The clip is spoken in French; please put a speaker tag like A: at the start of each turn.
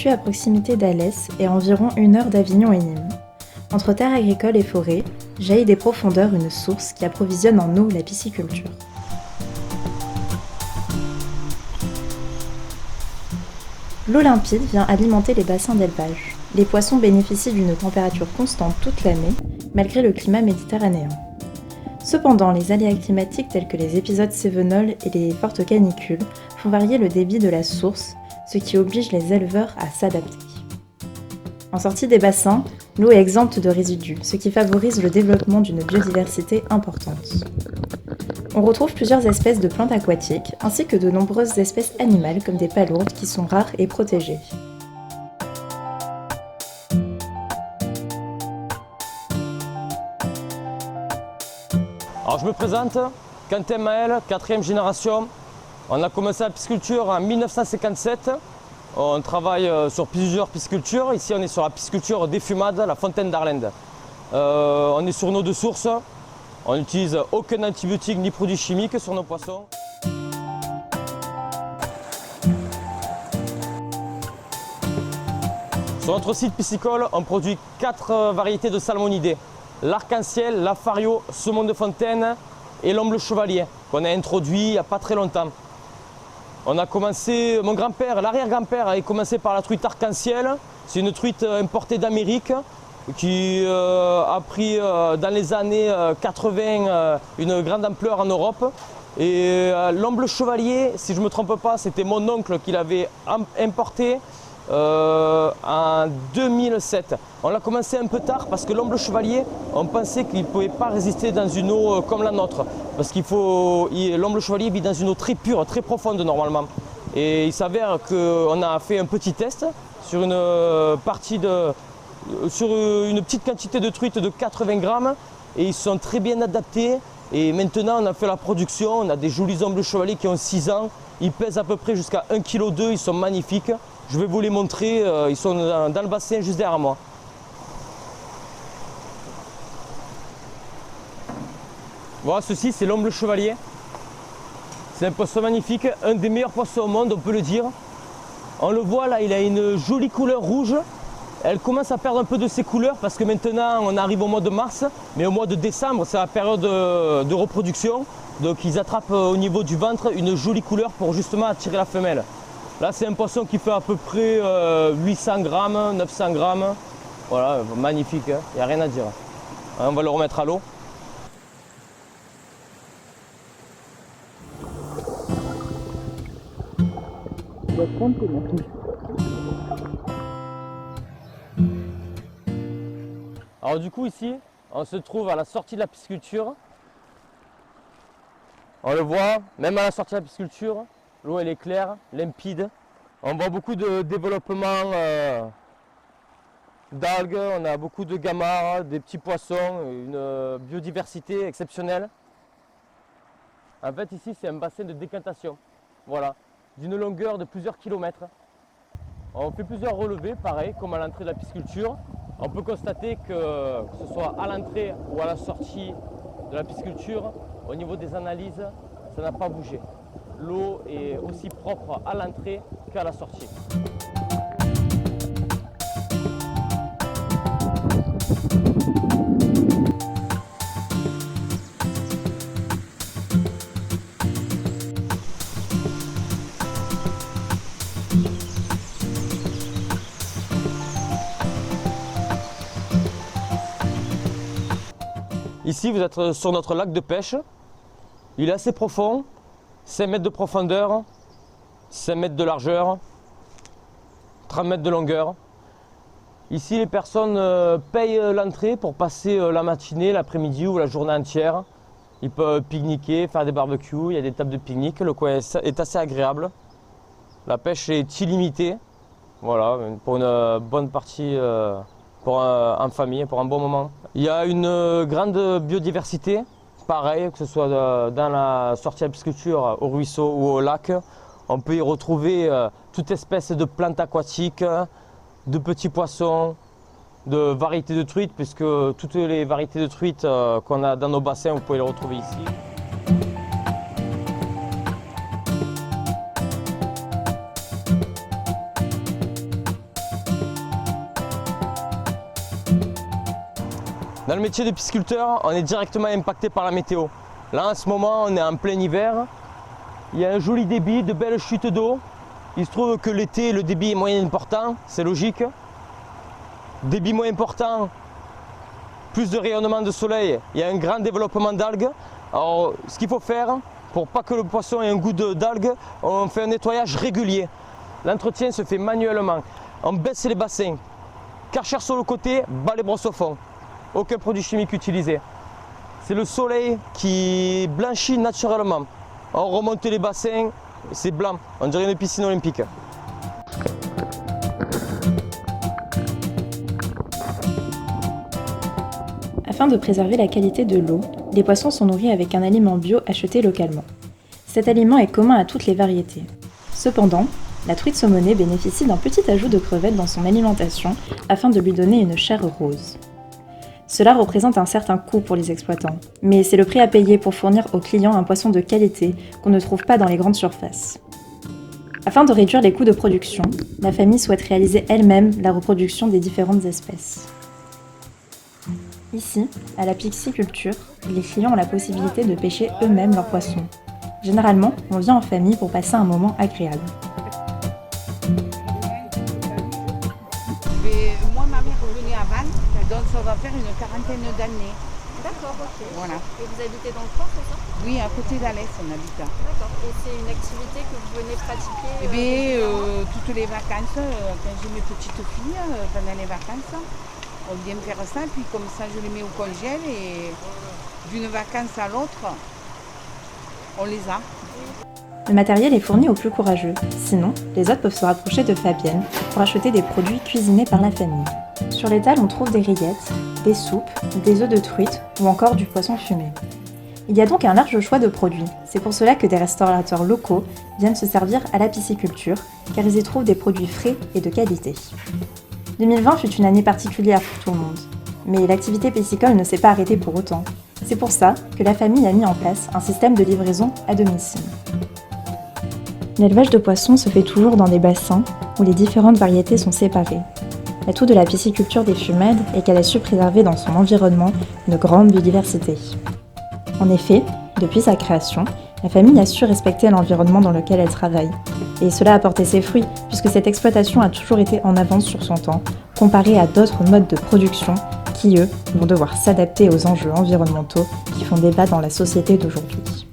A: situé à proximité d'Alès et à environ 1 heure d'Avignon et Nîmes. Entre terres agricoles et forêts, jaillit des profondeurs une source qui approvisionne en eau la pisciculture. L'eau limpide vient alimenter les bassins d'élevage. Les poissons bénéficient d'une température constante toute l'année, malgré le climat méditerranéen. Cependant, les aléas climatiques tels que les épisodes cévenols et les fortes canicules font varier le débit de la source, ce qui oblige les éleveurs à s'adapter. En sortie des bassins, l'eau est exempte de résidus, ce qui favorise le développement d'une biodiversité importante. On retrouve plusieurs espèces de plantes aquatiques, ainsi que de nombreuses espèces animales comme des palourdes qui sont rares et protégées.
B: Alors je me présente, Quentin Maël, 4e génération. On a commencé la pisciculture en 1957. On travaille sur plusieurs piscicultures. Ici on est sur la pisciculture des Fumades, la fontaine d'Arlende. On est sur une eau de source. On n'utilise aucun antibiotique ni produit chimique sur nos poissons. Sur notre site piscicole, on produit 4 variétés de salmonidés. L'arc-en-ciel, la fario, saumon de fontaine et l'omble chevalier qu'on a introduit il n'y a pas très longtemps. On a commencé, mon grand-père, l'arrière-grand-père a commencé par la truite arc-en-ciel. C'est une truite importée d'Amérique qui a pris dans les années 80 une grande ampleur en Europe. Et l'omble chevalier, si je ne me trompe pas, c'était mon oncle qui l'avait importé en 2007. On l'a commencé un peu tard parce que l'omble chevalier, on pensait qu'il ne pouvait pas résister dans une eau comme la nôtre. Parce l'omble chevalier vit dans une eau très pure, très profonde normalement. Et il s'avère qu'on a fait un petit test sur une petite quantité de truites de 80 grammes et ils sont très bien adaptés. Et maintenant on a fait la production, on a des jolis ombles chevaliers qui ont 6 ans. Ils pèsent à peu près jusqu'à 1,2 kg, ils sont magnifiques. Je vais vous les montrer, ils sont dans le bassin juste derrière moi. Voilà, ceci c'est l'omble chevalier. C'est un poisson magnifique, un des meilleurs poissons au monde, on peut le dire. On le voit là, il a une jolie couleur rouge. Elle commence à perdre un peu de ses couleurs parce que maintenant on arrive au mois de mars, mais au mois de décembre c'est la période de reproduction. Donc ils attrapent au niveau du ventre une jolie couleur pour justement attirer la femelle. Là c'est un poisson qui fait à peu près 800 grammes, 900 grammes. Voilà, magnifique, il n'y a rien à dire. On va le remettre à l'eau. Alors du coup ici, on se trouve à la sortie de la pisciculture. On le voit, même à la sortie de la pisciculture, l'eau elle est claire, limpide. On voit beaucoup de développement d'algues, on a beaucoup de gamarres, des petits poissons, une biodiversité exceptionnelle. En fait ici c'est un bassin de décantation, voilà, d'une longueur de plusieurs kilomètres. On fait plusieurs relevés, pareil, comme à l'entrée de la pisciculture. On peut constater que ce soit à l'entrée ou à la sortie de la pisciculture, au niveau des analyses, ça n'a pas bougé. L'eau est aussi propre à l'entrée qu'à la sortie. Ici, vous êtes sur notre lac de pêche. Il est assez profond, 5 mètres de profondeur, 5 mètres de largeur, 30 mètres de longueur. Ici, les personnes payent l'entrée pour passer la matinée, l'après-midi ou la journée entière. Ils peuvent pique-niquer, faire des barbecues, il y a des tables de pique-nique. Le coin est assez agréable. La pêche est illimitée. Voilà, pour une bonne partie. En famille, pour un bon moment. Il y a une grande biodiversité, pareil, que ce soit dans la sortie à la pisciculture, au ruisseau ou au lac. On peut y retrouver toute espèce de plantes aquatiques, de petits poissons, de variétés de truites, puisque toutes les variétés de truites qu'on a dans nos bassins, vous pouvez les retrouver ici. Dans le métier de pisciculteur, on est directement impacté par la météo. Là, en ce moment, on est en plein hiver. Il y a un joli débit, de belles chutes d'eau. Il se trouve que l'été, le débit est moins important, c'est logique. Débit moins important, plus de rayonnement de soleil, il y a un grand développement d'algues. Alors, ce qu'il faut faire, pour pas que le poisson ait un goût d'algues, on fait un nettoyage régulier. L'entretien se fait manuellement. On baisse les bassins, karcher sur le côté, balai brosse au fond. Aucun produit chimique utilisé. C'est le soleil qui blanchit naturellement. On remonte les bassins, c'est blanc, on dirait une piscine olympique.
A: Afin de préserver la qualité de l'eau, les poissons sont nourris avec un aliment bio acheté localement. Cet aliment est commun à toutes les variétés. Cependant, la truite saumonée bénéficie d'un petit ajout de crevettes dans son alimentation afin de lui donner une chair rose. Cela représente un certain coût pour les exploitants, mais c'est le prix à payer pour fournir aux clients un poisson de qualité qu'on ne trouve pas dans les grandes surfaces. Afin de réduire les coûts de production, la famille souhaite réaliser elle-même la reproduction des différentes espèces. Ici, à la pisciculture, les clients ont la possibilité de pêcher eux-mêmes leurs poissons. Généralement, on vient en famille pour passer un moment agréable.
C: Moi, ma mère revenait à Vannes, donc ça va faire une quarantaine d'années.
D: D'accord, ok.
C: Voilà.
D: Et vous habitez dans le coin, c'est ça?
C: Oui, à côté d'Alès, on habite là.
D: D'accord. Et c'est une activité que vous venez pratiquer régulièrement?
C: Toutes les vacances, quand j'ai mes petites filles, pendant les vacances, on vient faire ça, puis comme ça je les mets au congèle et d'une vacance à l'autre, on les a.
A: Le matériel est fourni aux plus courageux. Sinon, les autres peuvent se rapprocher de Fabienne pour acheter des produits cuisinés par la famille. Sur l'étal, on trouve des rillettes, des soupes, des œufs de truite ou encore du poisson fumé. Il y a donc un large choix de produits. C'est pour cela que des restaurateurs locaux viennent se servir à la pisciculture, car ils y trouvent des produits frais et de qualité. 2020 fut une année particulière pour tout le monde, mais l'activité piscicole ne s'est pas arrêtée pour autant. C'est pour ça que la famille a mis en place un système de livraison à domicile. L'élevage de poissons se fait toujours dans des bassins où les différentes variétés sont séparées. L'atout de la pisciculture des Fumades est qu'elle a su préserver dans son environnement une grande biodiversité. En effet, depuis sa création, la famille a su respecter l'environnement dans lequel elle travaille. Et cela a porté ses fruits, puisque cette exploitation a toujours été en avance sur son temps, comparée à d'autres modes de production qui, eux, vont devoir s'adapter aux enjeux environnementaux qui font débat dans la société d'aujourd'hui.